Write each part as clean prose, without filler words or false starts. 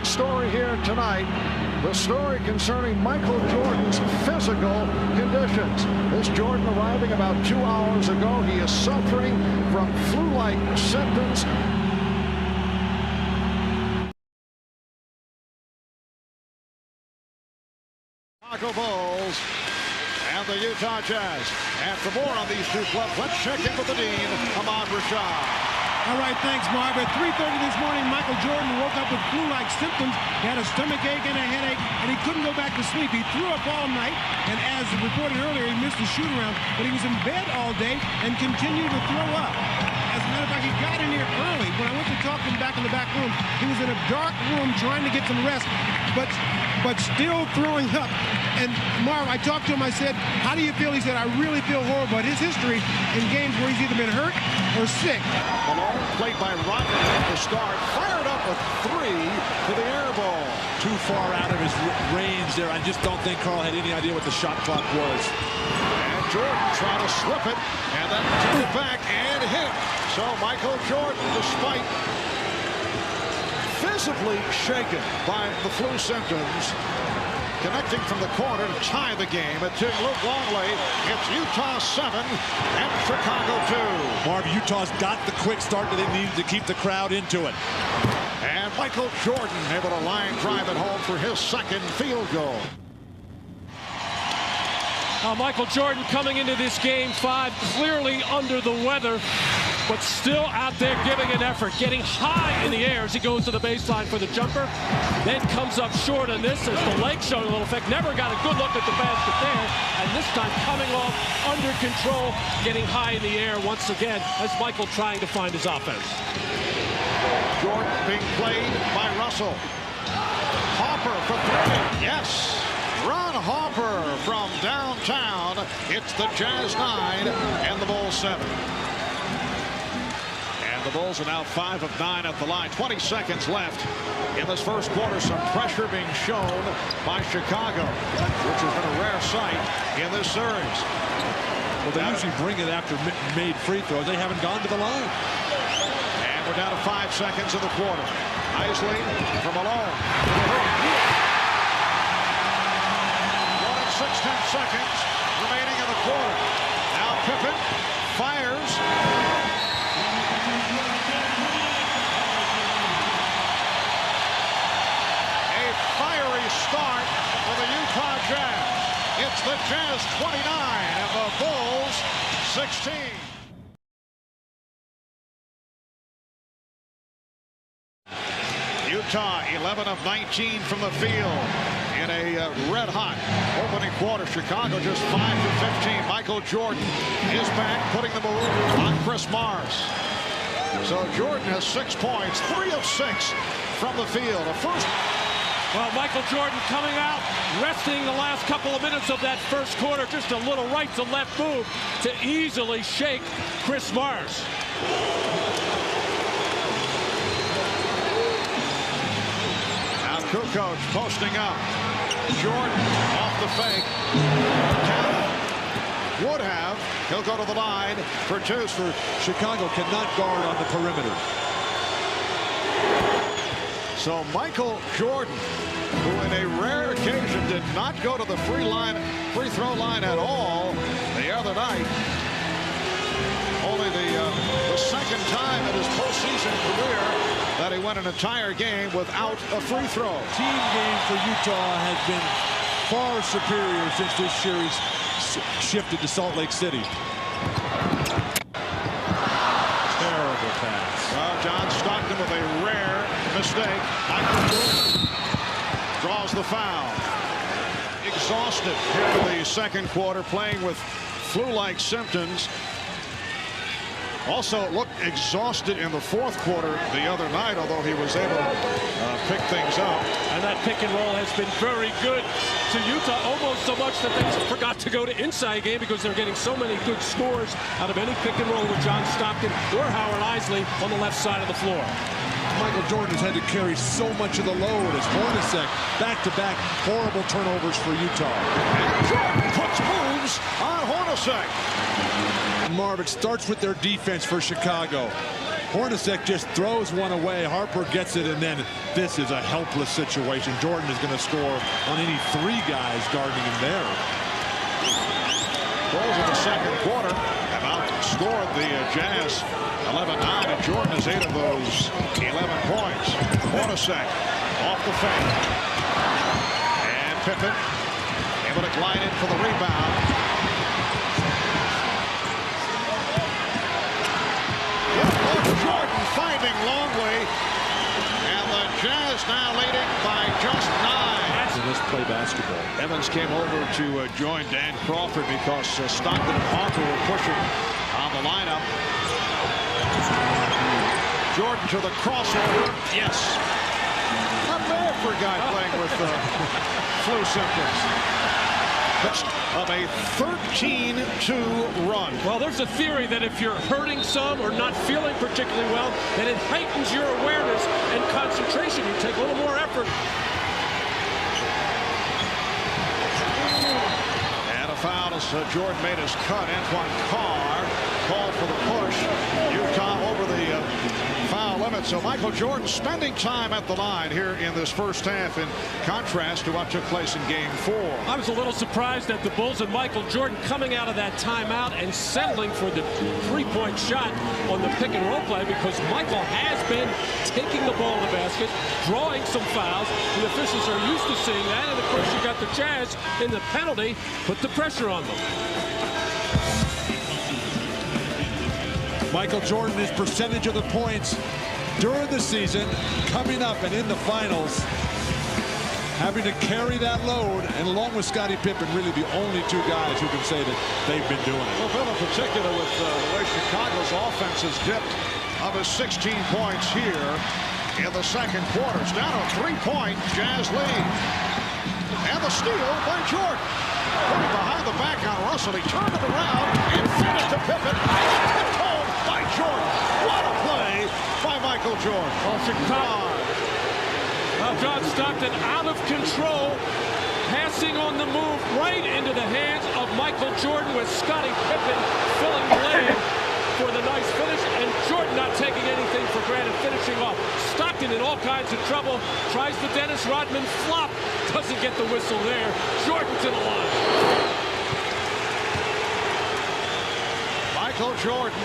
big story here tonight. The story concerning Michael Jordan's physical conditions. This Jordan arriving about 2 hours ago. He is suffering from flu-like symptoms. Chicago Bulls and the Utah Jazz. And for more on these two clubs, let's check in with the dean, Ahmad Rashad. All right, thanks, Marv. At 3:30 this morning, Michael Jordan woke up with flu-like symptoms. He had a stomach ache and a headache, and he couldn't go back to sleep. He threw up all night, and as reported earlier, he missed the shoot-around, but he was in bed all day and continued to throw up. As a matter of fact, he got in here early. When I went to talk to him back in the back room, he was in a dark room trying to get some rest, but still throwing up. And Marv, I talked to him, I said, how do you feel? He said, I really feel horrible. But his history in games where he's either been hurt or sick. Malone played by Rodman at the start, fired up a 3 to the air ball. Too far out of his range there. I just don't think Carl had any idea what the shot clock was. And Jordan trying to slip it, and then took it back and hit. So Michael Jordan, despite visibly shaken by the flu symptoms, connecting from the corner to tie the game. It's Luke Longley. It's Utah 7 and Chicago 2. Marv, Utah's got the quick start that they needed to keep the crowd into it. And Michael Jordan able to line drive it home for his second field goal. Michael Jordan coming into this game 5 clearly under the weather, but still out there giving an effort, getting high in the air as he goes to the baseline for the jumper. Then comes up short on this as the leg showing a little effect. Never got a good look at the basket there. And this time coming off under control, getting high in the air once again as Michael trying to find his offense. Jordan being played by Russell. Harper for 3. Yes. Ron Harper from downtown. It's the Jazz 9 and the Bulls 7. The Bulls are now 5 of 9 at the line. 20 seconds left in this first quarter. Some pressure being shown by Chicago, which has been a rare sight in this series. Well, they usually bring it after made free throws. They haven't gone to the line. And we're down to 5 seconds in the quarter. Isley from Malone. 1 and 6/10 seconds remaining in the quarter. Now Pippen fires. Start for the Utah Jazz. It's the Jazz 29 and the Bulls 16. Utah 11 of 19 from the field in a red-hot opening quarter. Chicago just 5 of 15. Michael Jordan is back, putting the move on Chris Morris. So Jordan has 6 points, 3 of 6 from the field. A first. Well, Michael Jordan coming out, resting the last couple of minutes of that first quarter. Just a little right to left move to easily shake Chris Morris. Now Kukoc posting up. Jordan off the fake. Would have. He'll go to the line for 2. For Chicago cannot guard on the perimeter. So Michael Jordan, who in a rare occasion did not go to the free throw line at all the other night. Only the second time in his postseason career that he went an entire game without a free throw. Team game for Utah has been far superior since this series shifted to Salt Lake City. Terrible pass. Well, John Stockton with a rare mistake. Michael draws the foul. Exhausted here in the second quarter, playing with flu-like symptoms. Also looked exhausted in the fourth quarter the other night, although he was able to pick things up. And that pick and roll has been very good to Utah, almost so much that they forgot to go to inside game because they're getting so many good scores out of any pick and roll with John Stockton or Howard Isley on the left side of the floor. Michael Jordan has had to carry so much of the load as Hornacek back-to-back horrible turnovers for Utah. And Jordan puts moves on Hornacek. Marv, it starts with their defense for Chicago. Hornacek just throws one away. Harper gets it, and then this is a helpless situation. Jordan is going to score on any 3 guys guarding him there. Bulls in the second quarter have outscored the Jazz 11-9, and Jordan has 8 of those 11 points. Hornacek off the fake. And Pippen able to glide in for the rebound. Jordan finding Longley. And the Jazz now leading by just 9. Let's play basketball. Evans came over to join Dan Crawford because Stockton and Parker were pushing on the lineup. Jordan to the crossover. Yes. Not bad for a guy playing with flu symptoms. Of a 13-2 run. Well, there's a theory that if you're hurting some or not feeling particularly well, then it heightens your awareness and concentration. You take a little more effort. And a foul as Jordan made his cut. Antoine Carr called for the push. Utah over the foul limit. So Michael Jordan spending time at the line here in this first half, in contrast to what took place in Game 4. I was a little surprised at the Bulls and Michael Jordan coming out of that timeout and settling for the 3-point shot on the pick and roll play, because Michael has been taking the ball in the basket, drawing some fouls. The officials are used to seeing that, and of course you got the Jazz in the penalty, put the pressure on them. Michael Jordan, his percentage of the points during the season, coming up and in the finals, having to carry that load, and along with Scottie Pippen, really the only 2 guys who can say that they've been doing it. Well, Bill, in particular, with the way Chicago's offense has dipped of his 16 points here in the second quarter. It's down a 3-point Jazz lead. And the steal by Jordan. Going behind the back on Russell. He turned it around and fed it to Pippen. Tipped home by Jordan. What a play by Michael Jordan. Well, Chicago. John Stockton out of control. Passing on the move right into the hands of Michael Jordan, with Scottie Pippen filling the lane for the nice finish, and Jordan not taking anything for granted, finishing off. Stockton in all kinds of trouble. Tries the Dennis Rodman flop. Doesn't get the whistle there. Jordan to the line. Michael Jordan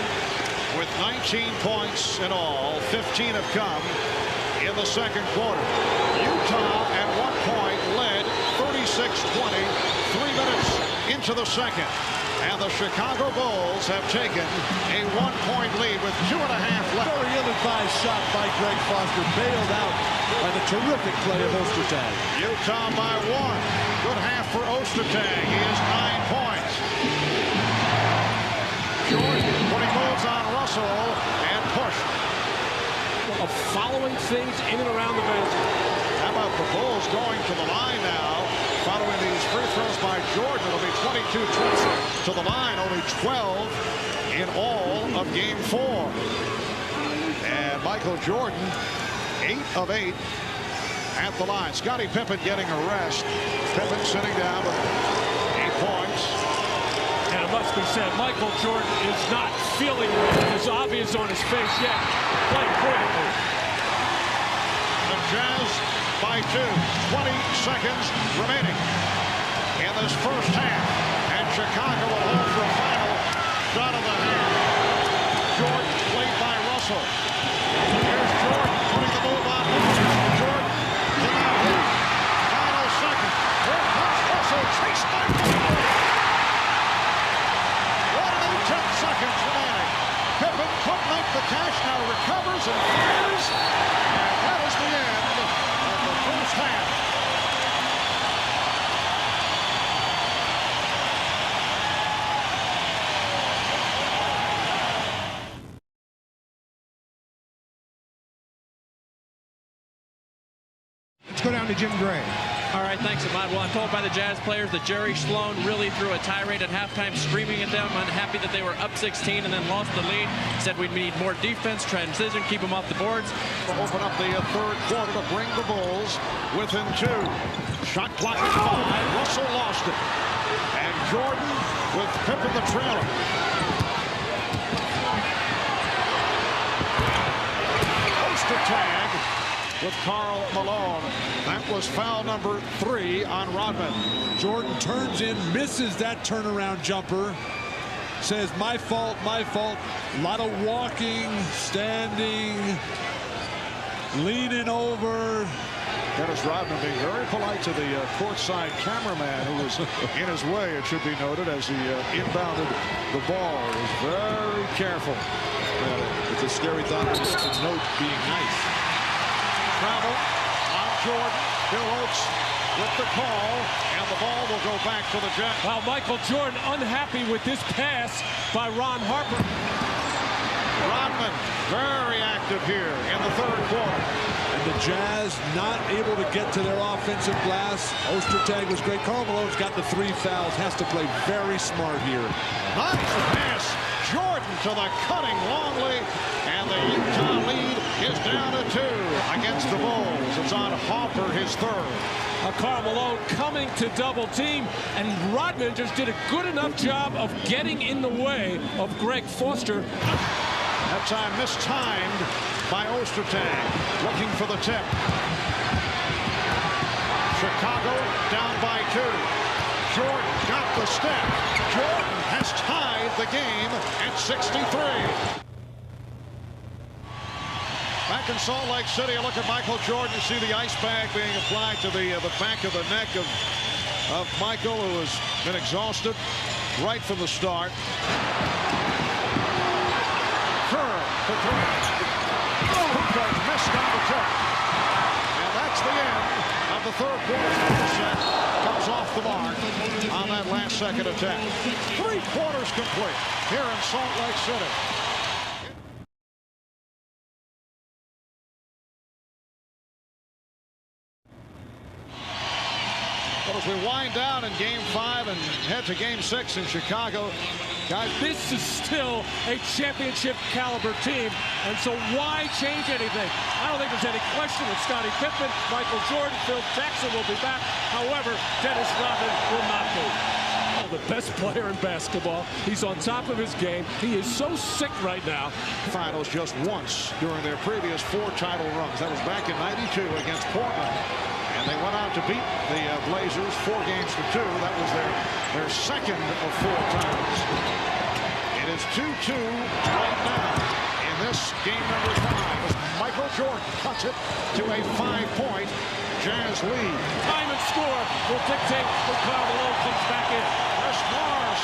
with 19 points in all. 15 have come in the second quarter. Utah at one point led 36-20, 3 minutes into the second. And the Chicago Bulls have taken a 1-point lead with 2.5 left. Very ill-advised shot by Greg Foster, bailed out by the terrific play of Ostertag. Utah by 1. Good half for Ostertag. He has 9 points. Jordan putting moves on Russell and push. Of following things in and around the basket. How about the Bulls going to the line now? Following these free throws by Jordan, it'll be 22 trips to the line, only 12 in all of Game 4. And Michael Jordan, 8 of 8 at the line. Scottie Pippen getting a rest. Pippen sitting down with 8 points. And it must be said, Michael Jordan is not feeling as obvious on his face yet. Playing brilliantly. The Jazz by 2. 20 seconds remaining in this first half. And Chicago will hold for a final shot of the hand. Jordan played by Russell. Here's Jordan putting the move on. Jordan cannot hit. Final second. Here comes Russell, chased by Pippen. 10 seconds remaining. Pippen could make the catch, now recovers and fires. And that is the end of the first half. Let's go down to Jim Gray. All right, thanks, Ahmad. Well, I'm told by the Jazz players that Jerry Sloan really threw a tirade at halftime, screaming at them, unhappy that they were up 16 and then lost the lead. Said we'd need more defense, transition, keep them off the boards. Open up the third quarter to bring the Bulls within 2. Shot clock at 5. Russell lost it. And Jordan with Pippen the trailer. tag with Karl Malone. That was foul number 3 on Rodman. Jordan turns in, misses that turnaround jumper. Says, my fault, my fault. A lot of walking, standing, leaning over. Dennis Rodman being very polite to the courtside cameraman who was in his way, it should be noted, as he inbounded the ball. He was very careful. It's a scary thought just to note being nice. Travel on Jordan. Bill Oates with the call, and the ball will go back to the Jazz. Wow, Michael Jordan unhappy with this pass by Ron Harper. Rodman very active here in the third quarter. And the Jazz not able to get to their offensive glass. Ostertag was great. Karl Malone's got the 3 fouls. Has to play very smart here. Nice pass. Jordan to the cutting Longley. And the Utah lead is down to 2 against the Bulls. It's on Harper, his third. Karl Malone coming to double team, and Rodman just did a good enough job of getting in the way of Greg Foster. That time mistimed by Ostertag, looking for the tip. Chicago down by 2. Jordan got the step. Jordan has tied the game at 63. Back in Salt Lake City, a look at Michael Jordan. You see the ice bag being applied to the back of the neck of Michael, who has been exhausted right from the start. Curl for 3. Kukoc missed on the tip. And that's the end of the third quarter. Set comes off the mark on that last second attack. 3 quarters complete here in Salt Lake City. But as we wind down in Game 5 and head to Game 6 in Chicago, guys, this is still a championship caliber team, and so why change anything? I don't think there's any question that Scottie Pippen, Michael Jordan, Phil Jackson will be back. However, Dennis Rodman will not be. The best player in basketball. He's on top of his game. He is so sick right now. Finals just once during their previous 4 title runs. That was back in '92 against Portland. And they went out to beat the Blazers 4 games to 2. That was their second of 4 titles. It is 2-2 right now in this game number 5. As Michael Jordan cuts it to a 5-point Jazz lead. Time and score will dictate when Karl Malone comes back in. Chris Morris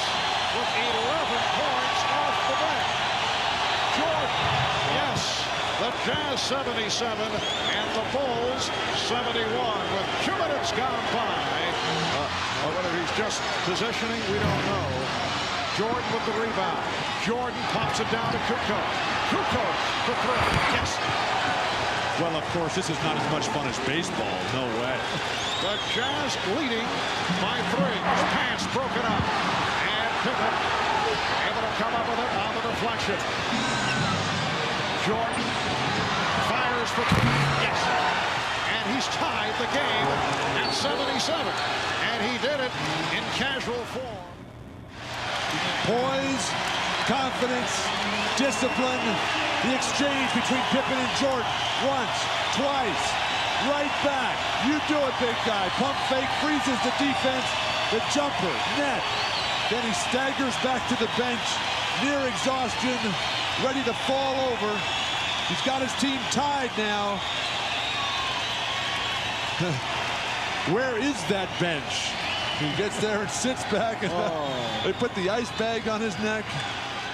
with 11 points off the bench. Jordan, yes. The Jazz 77 and the Bulls 71 with 2 minutes gone by. Whether he's just positioning, we don't know. Jordan with the rebound. Jordan pops it down to Kukoc. Kukoc for 3. Yes. Well, of course, this is not as much fun as baseball. No way. The Jazz leading by 3. Pass broken up. And Pippen able to come up with it on the deflection. Jordan fires for 3. Yes. And he's tied the game at 77. And he did it in casual form. Poise, confidence, discipline. The exchange between Pippen and Jordan. Once, twice, right back. You do it, big guy. Pump fake, freezes the defense. The jumper, net. Then he staggers back to the bench, near exhaustion, ready to fall over. He's got his team tied now. Where is that bench? He gets there and sits back, and they put the ice bag on his neck.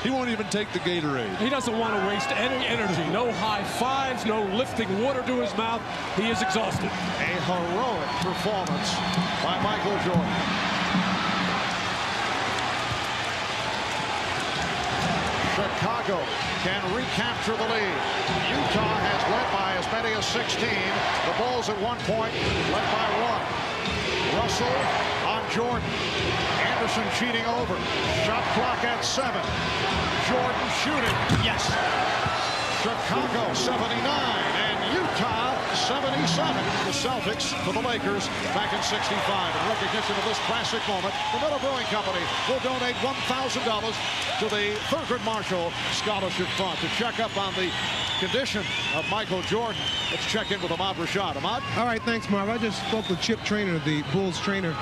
He won't even take the Gatorade. He doesn't want to waste any energy. No high fives, no lifting water to his mouth. He is exhausted. A heroic performance by Michael Jordan. Chicago can recapture the lead. Utah has led by as many as 16. The Bulls at one point led by 1. Russell on Jordan. Anderson cheating over. Shot clock at 7. Jordan shooting. Yes. Chicago 79 and Utah 77. The Celtics for the Lakers back in 65. In recognition of this classic moment, the Miller Brewing Company will donate $1,000 to the Thurgood Marshall Scholarship Fund. To check up on the condition of Michael Jordan, let's check in with Ahmad Rashad. Ahmad? All right, thanks, Marv. I just spoke with Chip Traynor, the Bulls trainer,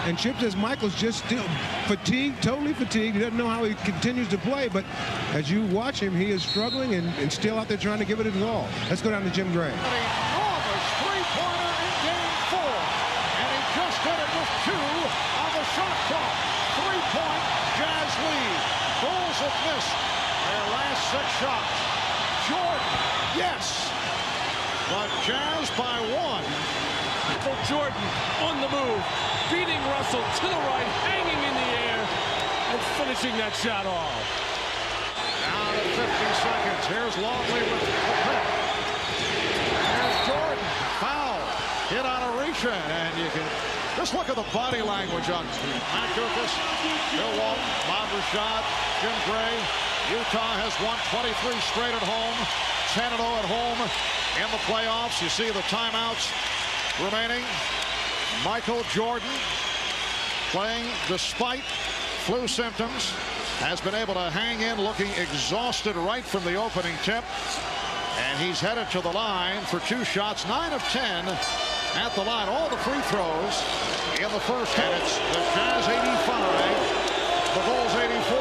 and Chip says Michael's just still fatigued, totally fatigued. He doesn't know how he continues to play, but as you watch him, he is struggling and still out there trying to give it his all. Let's go down to Jim Gray. An enormous three-pointer in Game 4, and he just did it with 2 on the shot clock. 3-point Jazz lead. Bulls have missed their last 6 shots. Jordan, yes, but Jazz by 1. Michael Jordan on the move, beating Russell to the right, hanging in the air, and finishing that shot off. Down to 50 seconds. Here's Longley with the pick. There's Jordan. Foul. Hit on a reach-in, and you can just look at the body language on Matt Dukas, Bill Walton, Ahmad Rashad, Jim Gray. Utah has won 23 straight at home, 10-0 at home in the playoffs. You see the timeouts remaining. Michael Jordan, playing despite flu symptoms, has been able to hang in, looking exhausted right from the opening tip. And he's headed to the line for 2 shots, 9 of 10 at the line. All the free throws in the first half. It's the Jazz 85, the Bulls 84.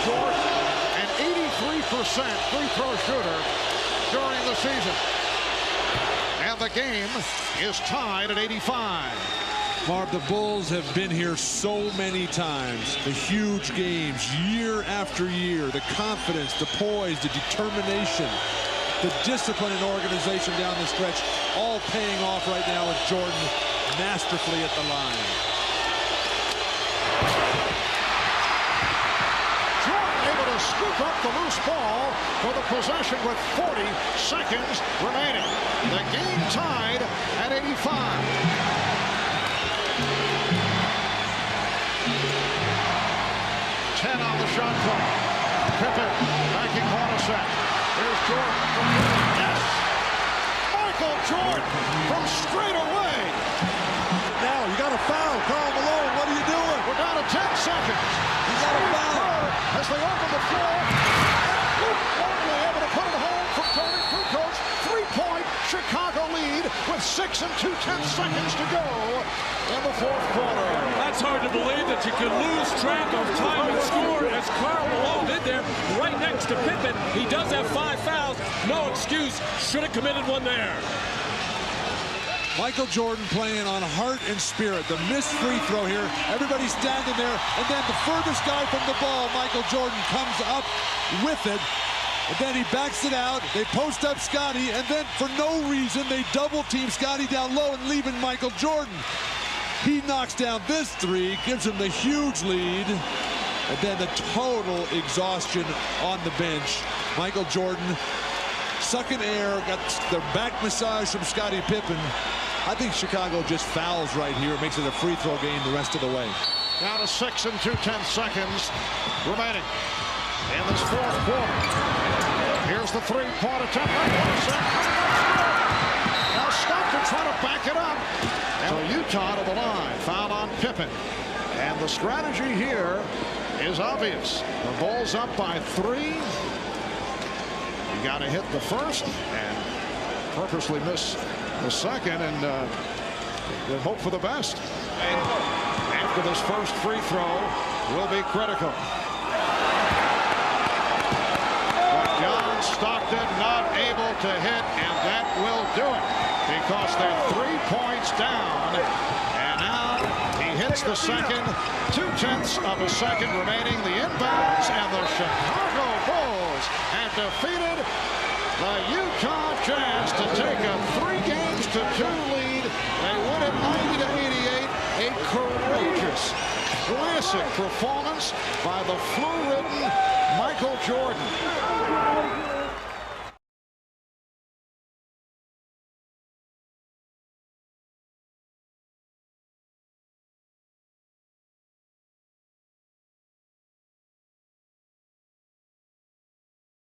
Jordan, an 83% free throw shooter during the season. And the game is tied at 85. Marv, the Bulls have been here so many times. The huge games, year after year. The confidence, the poise, the determination, the discipline and organization down the stretch, all paying off right now with Jordan masterfully at the line. Jordan able to scoop up the loose ball for the possession with 40 seconds remaining. The game tied at 85. 10 on the shot clock. Pippen backing Hornacek. Here's Jordan. Yes! Michael Jordan from straight away. Now, you got a foul. Karl Malone, what are you doing? We're down to 10 seconds. You got a foul. As they open the floor. Luke Longley able to put it home from Tony Kukoc. 3-point Chicago lead with 6 2/10 seconds to go in the 4th quarter. That's hard to believe that you could lose track of time and score as Karl Malone did there right next to Pippen. He does have 5 fouls. No excuse. Should have committed one there. Michael Jordan playing on heart and spirit. The missed free throw here. Everybody's standing there. And then the furthest guy from the ball, Michael Jordan, comes up with it. And then he backs it out. They post up Scotty. And then for no reason, they double team Scotty down low and leaving Michael Jordan. He knocks down this 3, gives him the huge lead. And then the total exhaustion on the bench. Michael Jordan sucking air, got the back massage from Scottie Pippen. I think Chicago just fouls right here. It makes it a free throw game the rest of the way. Down to 6 2/10 seconds remaining in this 4th quarter. Here's the 3-point attempt. Now Stockton trying to back it up. And Utah to the line. Foul on Pippen. And the strategy here is obvious. The Bulls up by 3. You got to hit the first and purposely miss the second and then hope for the best. After this first free throw will be critical. But John Stockton not able to hit, and that will do it because they're 3 points down. And now he hits the second. 2/10 of a second remaining. The inbounds, and the Chicago Bulls have defeated the Utah Jazz to take a 3-2 lead. They win it 90-88. A courageous, classic performance by the flu-ridden Michael Jordan.